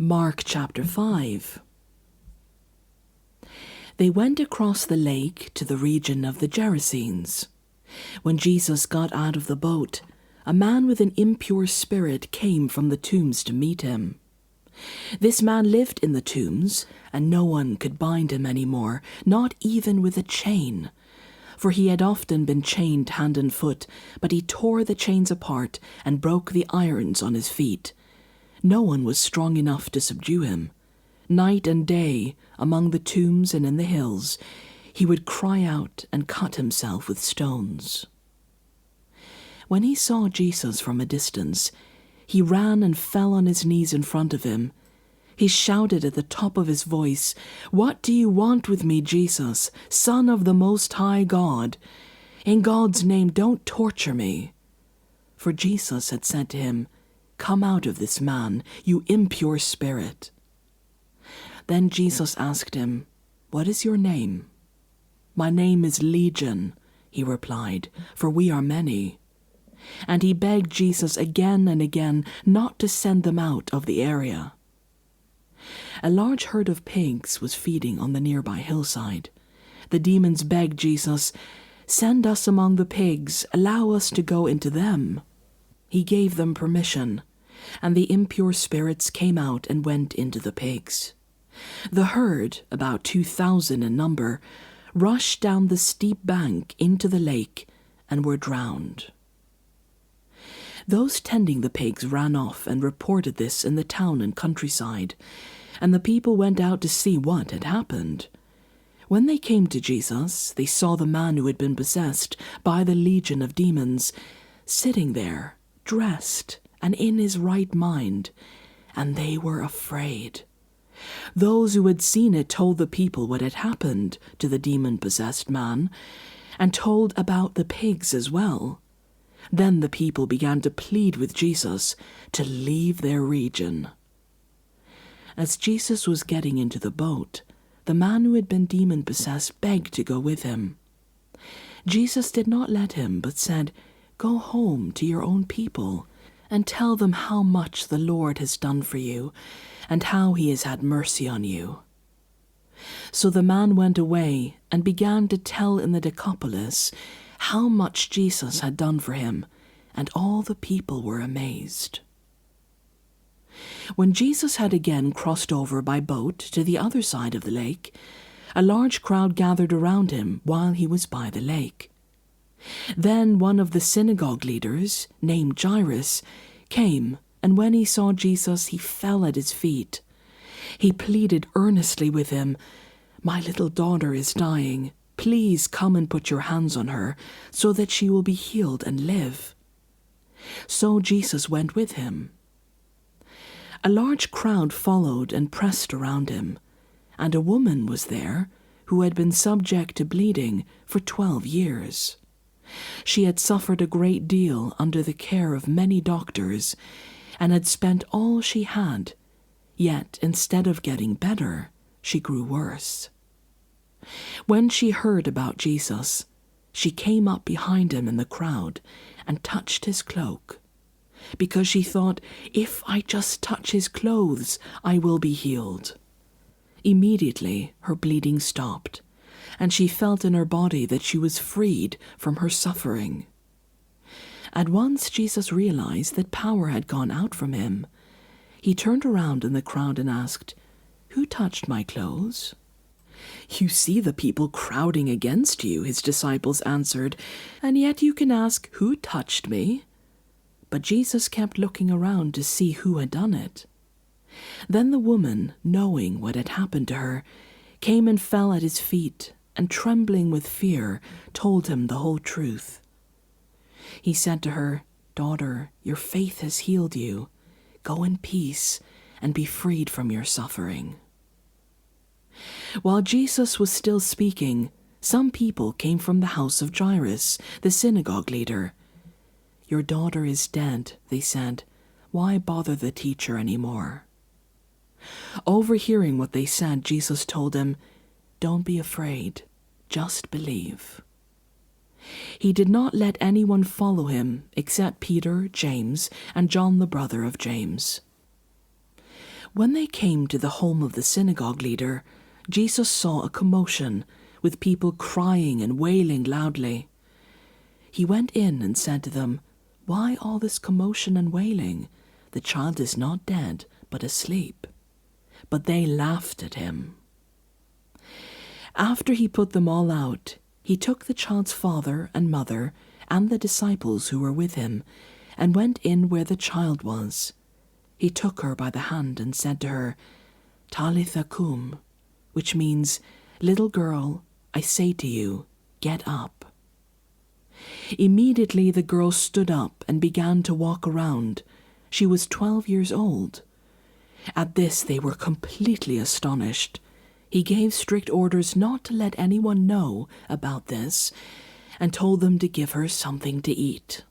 Mark chapter 5. They went across the lake to the region of the Gerasenes. When Jesus got out of the boat, a man with an impure spirit came from the tombs to meet him. This man lived in the tombs, and no one could bind him any more, not even with a chain. For he had often been chained hand and foot, but he tore the chains apart and broke the irons on his feet. No one was strong enough to subdue him. Night and day, among the tombs and in the hills, he would cry out and cut himself with stones. When he saw Jesus from a distance, he ran and fell on his knees in front of him. He shouted at the top of his voice, "What do you want with me, Jesus, Son of the Most High God? In God's name, don't torture me." For Jesus had said to him, "Come out of this man, you impure spirit." Then Jesus asked him, "What is your name?" "My name is Legion," he replied, "for we are many." And he begged Jesus again and again not to send them out of the area. A large herd of pigs was feeding on the nearby hillside. The demons begged Jesus, "Send us among the pigs, allow us to go into them." He gave them permission, and the impure spirits came out and went into the pigs. The herd, about 2,000 in number, rushed down the steep bank into the lake and were drowned. Those tending the pigs ran off and reported this in the town and countryside, and the people went out to see what had happened. When they came to Jesus, they saw the man who had been possessed by the legion of demons sitting there, dressed and in his right mind, and they were afraid. Those who had seen it told the people what had happened to the demon-possessed man, and told about the pigs as well. Then the people began to plead with Jesus to leave their region. As Jesus was getting into the boat, the man who had been demon-possessed begged to go with him. Jesus did not let him, but said, "Go home to your own people and tell them how much the Lord has done for you and how he has had mercy on you." So the man went away and began to tell in the Decapolis how much Jesus had done for him, and all the people were amazed. When Jesus had again crossed over by boat to the other side of the lake, a large crowd gathered around him while he was by the lake. Then one of the synagogue leaders, named Jairus, came, and when he saw Jesus, he fell at his feet. He pleaded earnestly with him, "My little daughter is dying. Please come and put your hands on her, so that she will be healed and live." So Jesus went with him. A large crowd followed and pressed around him, and a woman was there who had been subject to bleeding for 12 years. She had suffered a great deal under the care of many doctors, and had spent all she had, yet instead of getting better, she grew worse. When she heard about Jesus, she came up behind him in the crowd and touched his cloak, because she thought, "If I just touch his clothes, I will be healed." Immediately her bleeding stopped, and she felt in her body that she was freed from her suffering. At once Jesus realized that power had gone out from him. He turned around in the crowd and asked, "Who touched my clothes?" "You see the people crowding against you," his disciples answered, "and yet you can ask, 'Who touched me?'" But Jesus kept looking around to see who had done it. Then the woman, knowing what had happened to her, came and fell at his feet, and trembling with fear, told him the whole truth. He said to her, "Daughter, your faith has healed you. Go in peace and be freed from your suffering." While Jesus was still speaking, some people came from the house of Jairus, the synagogue leader. "Your daughter is dead," they said. "Why bother the teacher anymore?" Overhearing what they said, Jesus told him, "Don't be afraid, just believe." He did not let anyone follow him except Peter, James, and John the brother of James. When they came to the home of the synagogue leader, Jesus saw a commotion, with people crying and wailing loudly. He went in and said to them, "Why all this commotion and wailing? The child is not dead, but asleep." But they laughed at him. After he put them all out, he took the child's father and mother and the disciples who were with him, and went in where the child was. He took her by the hand and said to her, "Talitha cum," which means, "Little girl, I say to you, get up." Immediately the girl stood up and began to walk around. She was 12 years old. At this they were completely astonished. He gave strict orders not to let anyone know about this, and told them to give her something to eat.